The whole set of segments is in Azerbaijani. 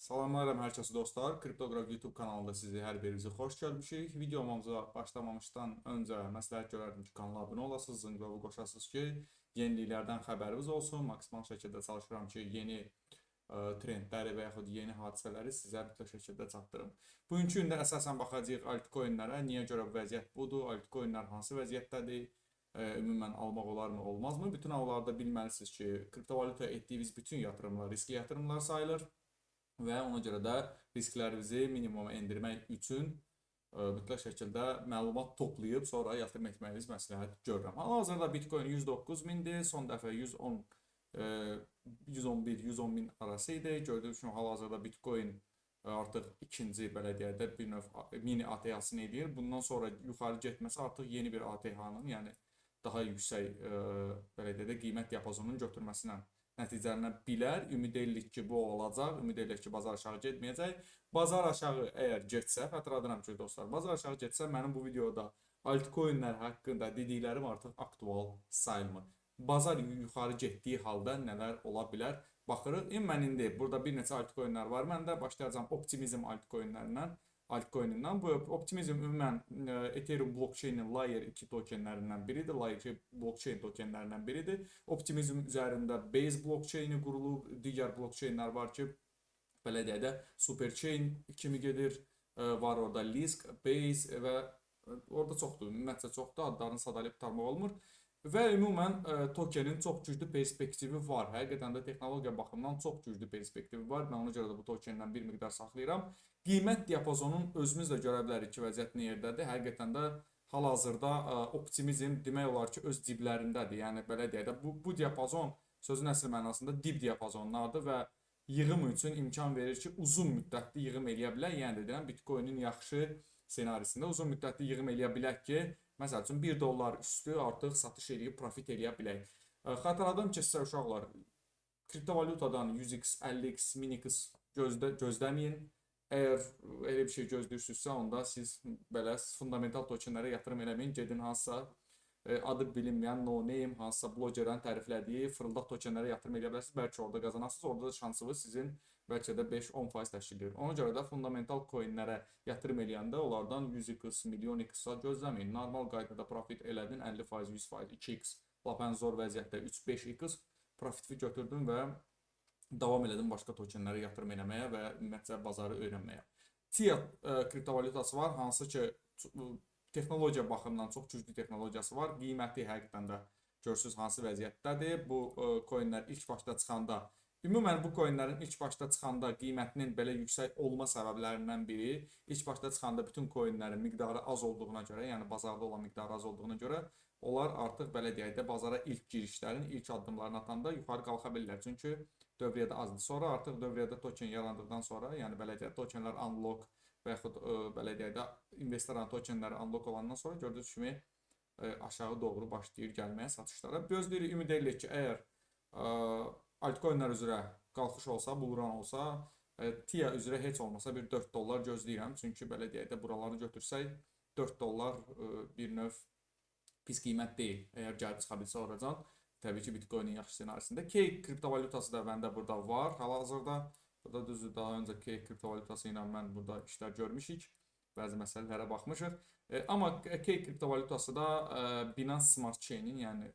Salamlarım hər kəsi dostlar. Kriptoqraf YouTube kanalında sizi hər birinizi xoş gəlmişik. Videomuza başlamamışdan öncə məsləhət görərdim ki, kanala abunə olasınız, zınqırovu qoşasınız ki, yeniliklərdən xəbəriniz olsun. Maksimal şəkildə çalışıram ki, yeni trendləri və yaxud yeni hadisələri sizə mütləq şəkildə çatdırım. Bugünkü gündə əsasən baxacağıq altcoinlərə. Niyə görə vəziyyət budur? Altcoinlər hansı vəziyyətdədir? Ümumən almaq olarmı, olmazmı? Bütün hallarda bilməlisiniz ki, kriptovalyuta etdiyiniz bütün yatırımlar riskli yatırımlar sayılır. Və ona görə də risklərinizi minimuma endirmək üçün mütləq şəkildə məlumat toplayıb sonra yatırım etməyiniz məsləhət görürəm. Hal-hazırda Bitcoin 109 mindir, son dəfə 110 111-110 min arası idi. Gördüyünüz kimi hal-hazırda Bitcoin artıq ikinci belə deyək də bir növ mini ATH-sını eləyir. Bundan sonra yuxarı getməsi artıq yeni bir ATH-nın, yəni daha yüksək belə deyək də qiymət diapazonunun götürməsindən nəticələnə bilər. Ümid edirik ki, bu olacaq. Ümid edirik ki, bazar aşağı getməyəcək. Bazar aşağı əgər getsə, xatırladıram ki, dostlar, bazar aşağı getsə mənim bu videoda altcoinlər haqqında dediklərim artıq aktual sayılmır. Bazar yuxarı getdiyi halda nələr ola bilər? Baxırıq. Mən indi burada bir neçə altcoinlər var. Mən də başlayacağam Optimism altcoinindən. Bu Optimism ümumən Ethereum blockchain'in Layer 2 tokenlərindən biridir. Layer 2 blockchain tokenlərindən biridir. Optimism üzərində Base blockchain'i qurulub, digər blockchain'lər var ki, belə deyək də Superchain kimi gedir. Var orada Lisk, Base və orada çoxdur. Ümumiyyətcə çoxdur. Adlarını sadalayıb qurtarmaq olmur. Və ümumən tokenin çox güclü perspektivi var. Həqiqətən də texnologiya baxımından çox güclü perspektivi var. Mən ona görə də bu tokendən bir miqdar saxlayıram. Qiymət diapazonun özümüz də görə bilərik ki, vəziyyət nə yerdədir. Həqiqətən də hal-hazırda Optimism demək olar ki, öz diblərindədir. Yəni belə deyək də bu diapazon sözün əsl mənasında dib diapazonlardır və yığım üçün imkan verir ki, uzun müddətli yığım eləyə bilək. Yəni deyirəm, Bitcoinin yaxşı senarisində uzun müddətli yığım eləyə bilək ki, məsəl üçün 1 dollar üstü artıq satış eləyib profit eləyə bilək. Xatırladım ki, sizə uşaqlar, kriptovalyutadan 100x, 50x, 1000x gözləməyin. Əgər elə bir şey gözləyirsinizsə, onda siz belə fundamental tokenlərə yatırım eləməyin. Gedin hansısa adı bilinməyən no-name, hansısa blogerlərin təriflədiyi fırıldaq tokenlərə yatırım eləyə bilərsiniz. Bəlkə orada qazanasınız. Orada da şansınız sizin bəlkə də 5-10% təşkil edir. Ona görə də fundamental coinlərə yatırım eləyəndə onlardan 100x, milyon x-a gözləməyin. Normal qaydada profit elədin 50%, 100%, 2x, lap ən zor vəziyyətdə 3-5x profiti götürdün və davam elədin başqa tokenlərə yatırım eləməyə və ümumiyyətcə bazarı öyrənməyə. TIA kriptovalyutası var, hansı ki texnologiya baxımından çox güclü texnologiyası var. Qiyməti həqiqətən də görürsünüz hansı vəziyyətdədir. Bu coinlər ilk başda çıxanda, ümumən bu coinlərin ilk başda çıxanda qiymətinin belə yüksək olma səbəblərindən biri, ilk başda çıxanda bütün coinlərin miqdarı az olduğuna görə, yəni bazarda olan miqdarı az olduğuna görə, onlar artıq belə deyək də bazara ilk girişlərin, ilk addımlarını atanda yuxarı qalxa bilirlər. Çünki dövriyyədə azdır. Sonra artıq dövriyyədə token yarandıqdan sonra, yəni belə deyək, tokenlər unlock və yaxud belə deyək də investorların tokenləri unlock olandan sonra gördüyünüz kimi aşağı doğru başlayır gəlməyə satışlara. Gözləyirik, ümid edirik ki, əgər altcoinlər üzrə qalxış olsa, bullrun olsa, TIA üzrə heç olmasa bir 4 dollar gözləyirəm. Çünki belə deyək də buraları götürsək 4 dollar bir növ pis qiymət deyil. Əgər gəlib çıxa bilsə oradan, təbii ki, Bitcoinin yaxşı senarisində. Cake kriptovalyutası da məndə burada var. Hal-hazırda burada düzdür, daha öncə Cake kriptovalyutası ilə mən burada işlər görmüşük. Bəzi məsələlərə baxmışıq. Amma Cake kriptovalyutası da Binance Smart Chain-in, yəni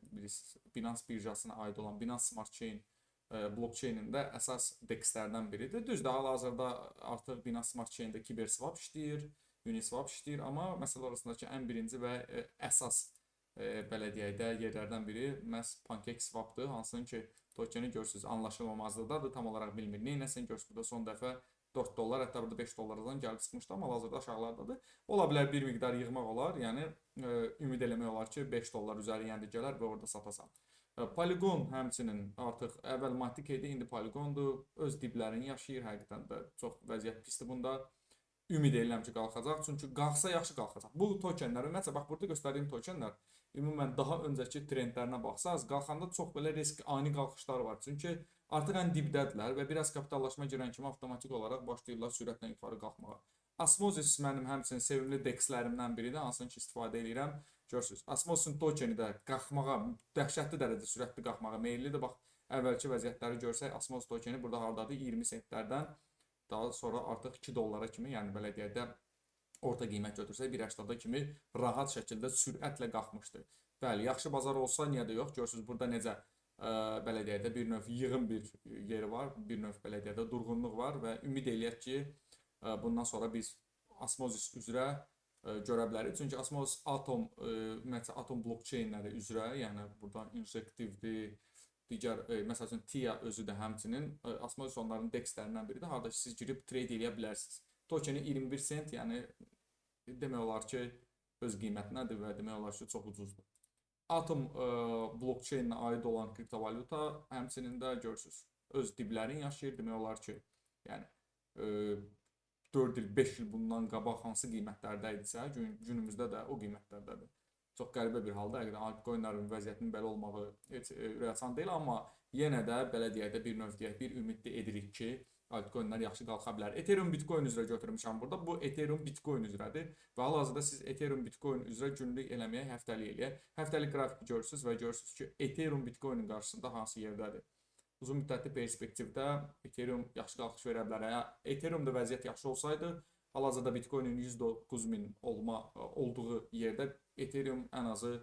Binance birjasına aid olan Binance Smart Chain blockchain-in də əsas DEX-lərdən biridir. Düzdür, hal-hazırda artıq Binance Smart Chain-də KiberSwap işləyir, Uniswap işləyir, amma məsələ arasındakı ən birinci və əsas belə deyək də yerlərdən biri məhz PancakeSwap-dır, hansının ki tokeni görürsünüz anlaşılmamazlıqdadır, tam olaraq bilmir. Neynəsin görürsünüz, burada son dəfə 4 dollar, hətta burada 5 dollardan gəlib çıxmışdı, amma hal-hazırda aşağılardadır. Ola bilər bir miqdar yığmaq olar, yəni ümid eləmək olar ki 5 dollar üzəri yəni gələr və orada satasan. Polygon həmçinin artıq əvvəl Matic idi, indi Polygondur, öz diblərini yaşayır, həqiqətən də çox vəziyyət pisdir bunda. Ümid edirəm ki, qalxacaq. Çünki qalxsa yaxşı qalxacaq. Bu tokenlər, ümumiyyətcə bax burada göstərdiyim tokenlər ümumən daha öncəki trendlərinə baxsaz, qalxanda çox belə risk ani qalxışlar var. Çünki artıq ən dibdədirlər və biraz kapitallaşma girən kimi avtomatik olaraq başlayırlar sürətlə yuxarı qalxmağa. Osmosis mənim həmçinin sevimli DEX-lərimdən biridir, hansını ki istifadə edirəm. Görürsünüz, Osmosisin tokeni də qalxmağa, dəhşətli dərəcədə sürətli qalxmağa meyillidir. Bax, əvvəlki vəziyyətləri görsək, Osmosis tokeni burada hardadır? 20 sentlərdən daha sonra artıq 2 dollara kimi, yəni belə deyək də orta qiymət götürsək 1.80-da kimi rahat şəkildə sürətlə qalxmışdı. Bəli, yaxşı bazar olsa niyə də yox? Görürsüz burada necə belə deyək də bir növ yığın bir yeri var, bir növ belə deyək də durğunluq var və ümid eləyək ki, bundan sonra biz Osmosis üzrə görə bilərik. Çünki Osmosis Atom, ümumiyyətlə Atom blockchainləri üzrə, yəni burada injektivdir, digər məsəl üçün TIA özü də həmçinin Osmosis onların DEX-lərindən biridir. Harda siz girib trade edə bilərsiniz. Tokeni 21 sent, yəni demək olar ki, öz qiymətindədir və demək olar ki, çox ucuzdur. Atom blockchaininə aid olan kriptovalyuta həmçinin də görürsüz, öz diblərini yaşayır. Demək olar ki, yəni 4 il, 5 il bundan qabaq hansı qiymətlərdə idisə, günümüzdə də o qiymətlərdədir. Çox qəribə bir halda, həqiqətən altcoinlərin vəziyyətinin belə olmağı heç ürəkaçan deyil, amma yenə də belə deyək də bir növ deyək, bir ümid edirik ki, altcoinlər yaxşı qalxa bilər. Ethereum Bitcoin üzrə götürmüşəm burada. Bu Ethereum Bitcoin üzrədir və hal-hazırda siz Ethereum Bitcoin üzrə günlük eləməyə, həftəlik eləyək. Həftəlik qrafik görürsüz və görürsüz ki, Ethereum Bitcoinin qarşısında hansı yerdədir. Uzun müddətli perspektivdə Ethereum yaxşı qalxış verə bilər. Ethereumda vəziyyət yaxşı olsaydı, hal-hazırda Bitcoinin 109.000 olduğu yerdə Ethereum ən azı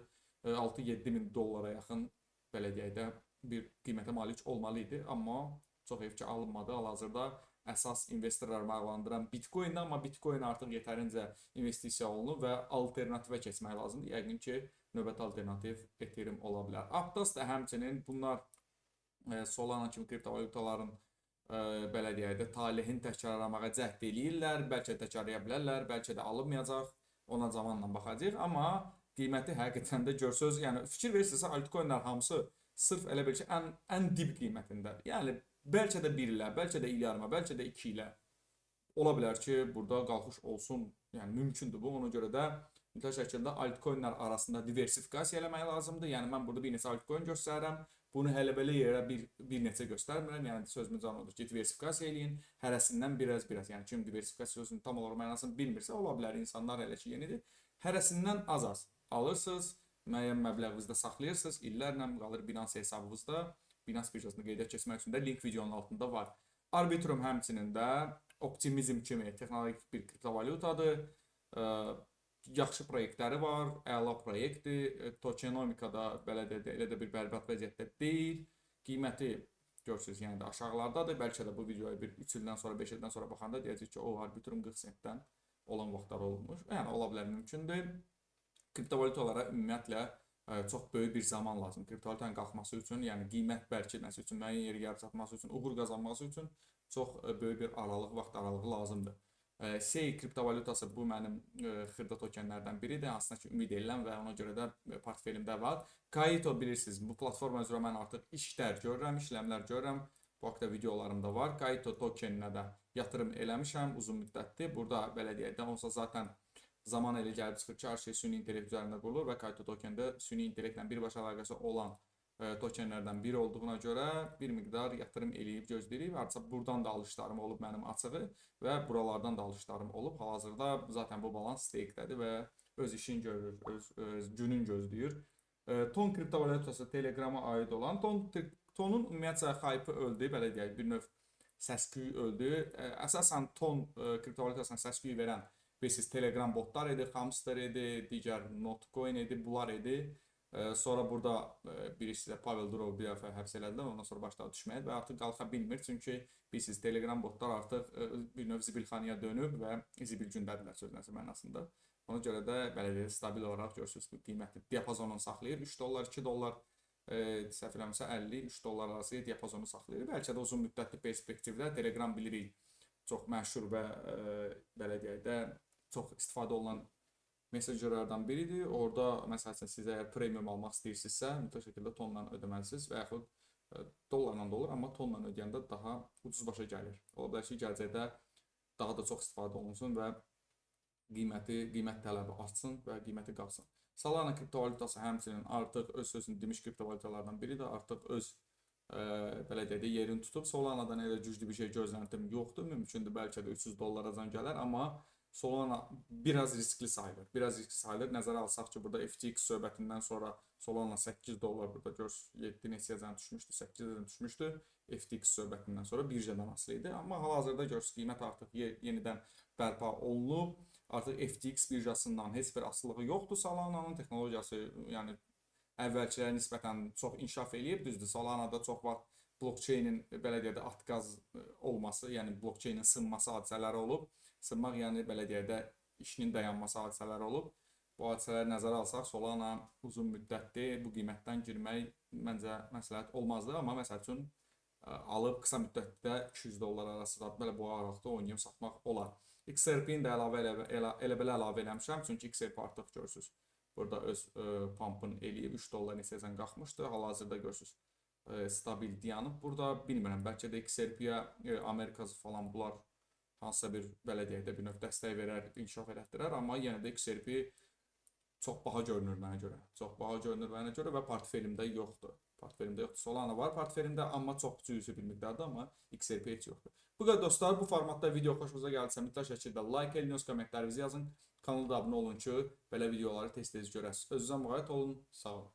6-7 min dollara yaxın belə deyək də bir qiymətə malik olmalı idi, amma çox heyf ki alınmadı. Hal-hazırda əsas investorlar maraqlandıran Bitcoin'də, amma Bitcoin artıq yetərincə investisiya olunub və alternativə keçmək lazımdır. Yəqin ki, növbəti alternativ Ethereum ola bilər. Aptos da həmçinin bunlar Solana kimi kriptovalyutaların belə deyək də talehin təkrarlamağa cəhd eləyirlər. Bəlkə təkrarlaya bilərlər, bəlkə də alınmayacaq. Ona zamanla baxacağıq, amma qiyməti həqiqətən də görsəz, yəni fikir verirsinizsə altcoinlər hamısı sırf elə bil ki ən dib qiymətindədir. Yəni bəlkə də 1 ilə, bəlkə də il yarıma, bəlkə də 2 ilə ola bilər ki, burada qalxış olsun. Yəni mümkündür bu. Ona görə də mütləq şəkildə altcoinlər arasında diversifikasiya eləmək lazımdır. Yəni mən burada bir neçə altcoin göstərirəm. Bunu hələ belə yerə bir neçə göstərmirəm. Yəni sözümüz odur ki, diversifikasiya eləyin. Hərəsindən biraz. Yəni kim diversifikasiya sözünün tam olaraq mənasını bilmirsə, ola bilər insanlar hələ ki yenidir. Hərəsindən az alırsınız, müəyyən məbləğinizdə saxlayırsınız, illərlə qalır Binance hesabınızda. Binance birjasında qeydiyyat keçmək üçün də link videonun altında var. Arbitrum həmçinin də Optimizm kimi texnologik bir kriptovalyutadır. Yaxşı proyektləri var, əla proyektdir. Tokenomikada belə elə də bir bərbad vəziyyətdə deyil. Qiyməti görürsünüz, yəni də aşağılardadır. Bəlkə də bu videoya bir 3 ildən sonra, 5 ildən sonra baxanda deyəcək ki, o Arbitrum 40 sentdən olan vaxtlar olmuş. Yəni ola bilər, mümkündür. Kriptovalyutalara ümumiyyətlə çox böyük bir zaman lazım. Kriptovalyutanın qalxması üçün, yəni qiymət bərkitməsi üçün, müəyyən yerə gəlib çatması üçün, uğur qazanması üçün çox böyük bir vaxt aralığı lazımdır. SEI kriptovalyutası bu mənim xırda tokenlərdən biridir, hansına ki ümid edirəm və ona görə də portfelimdə var. Kaito bilirsiniz, bu platforma üzrə mən artıq işlər görürəm, işləmlər görürəm. Bu haqda videolarım da var. Kaito tokeninə də yatırım eləmişəm uzun müddətli. Burada belə deyək də, onsa zaten zaman elə gəlib çıxır ki, hər şey süni intellekt üzərində qurulur və Kaito tokende süni intellektlə birbaşa əlaqəsi olan tokenlərdən biri olduğuna görə bir miqdar yatırım eləyib gözləyirik. Artıq buradan da alışlarım olub mənim açığı və buralardan da alışlarım olub. Hal-hazırda zaten bu balans stake-dədir və öz işini görür, öz günün gözləyir. Ton kriptovalyutası Telegram'a aid olan Tonun ümumiyyətcə hype öldü, belə deyək, bir növ səs-küyü öldü. Əsasən Ton kriptovalyutasına səs-küyü verən bilirsiniz, Telegram botlar idi, Hamster idi, digər Notcoin idi, bunlar idi. Sonra burada birisi də Pavel Durov bir dəfə həbs elədilər, ondan sonra başladı düşməyə və artıq qalxa bilmir. Çünki bilirsiniz, Telegram botlar artıq bir növ zibilxanaya dönüb və zibil gündədirlər sözləsə mənasında. Ona görə də belə deyək, stabil olaraq görürsünüz, qiymətli diapazonunu saxlayır. 3 dollar, 2 dollar, səhv eləmirəmsə 50-3 dollar arası diapazonu saxlayır. Bəlkə də uzun müddətli perspektivdə Telegram bilirik, çox məşhur və belə deyək də çox istifadə olunan messengerlərdən biridir. Orada məsələn siz əgər premium almaq istəyirsinizsə, mütləq şəkildə tonla ödəməlisiniz və yaxud dollarla da olur, amma tonla ödəyəndə daha ucuz başa gəlir. Ola bilər ki, gələcəkdə daha da çox istifadə olunsun və qiymət tələbi artsın və qiyməti qalsın. Solana kriptovalyutası həmçinin artıq öz sözünü demiş kriptovalyutalardan biridir. Artıq öz belə deyək də yerini tutub. Solanadan elə güclü bir şey gözləntim yoxdur. Mümkündür bəlkə də 300 dollaracan gələr, amma Solana biraz riskli sayılır. Biraz riskli sayılır. Nəzərə alsaq ki, burada FTX söhbətindən sonra Solana 8 dollar burada görürsüz 7 neçəyəcən düşmüşdü, 8-dən düşmüşdü. FTX söhbətindən sonra birjadan asılı idi. Amma hal-hazırda görürsüz qiymət artıq yenidən bərpa olunub. Artıq FTX birjasından heç bir asılılığı yoxdur Solana'nın texnologiyası, yəni əvvəlkilərə nisbətən çox inkişaf eləyib. Düzdür, Solana'da çox vaxt blockchainin belə deyək də atqaz olması, yəni blockchainin sınması hadisələri olub. Sınmaq yəni belə deyək də işinin dayanması hadisələri olub. Bu hadisələri nəzərə alsaq, Solana uzun müddətli bu qiymətdən girmək məncə məsləhət olmazdı, amma məsəl üçün alıb qısa müddətdə 200 dollar arasında belə bu aralıqda oynayıb satmaq olar. XRP-ni də elə belə əlavə eləmişəm, çünki XRP artıq görürsüz. Burada öz pumpını eləyib 3 dollar neçəyəcən qalxmışdı. Hal-hazırda görürsüz stabil dayanıb. Burada bilmirəm, bəlkə də XRP-yə Amerikası falan bunlar hansısa bir belə deyək də bir növ dəstək verər, inkişaf elətdirər, amma yenə də XRP çox baha görünür mənə görə. Çox baha görünür mənə görə və portfelimdə yoxdur. Portfelimdə yoxdur. Solana var portfelimdə, amma çox cüzi bir miqdarda, amma XRP heç yoxdur. Bu qədər dostlar, bu formatda video xoşunuza gəldisə mütləq şəkildə like edin, öz kommentlərinizi yazın. Kanala da abunə olun ki, belə videoları tez-tez görəsiniz. Özünüzə müğayət olun. Sağ olun.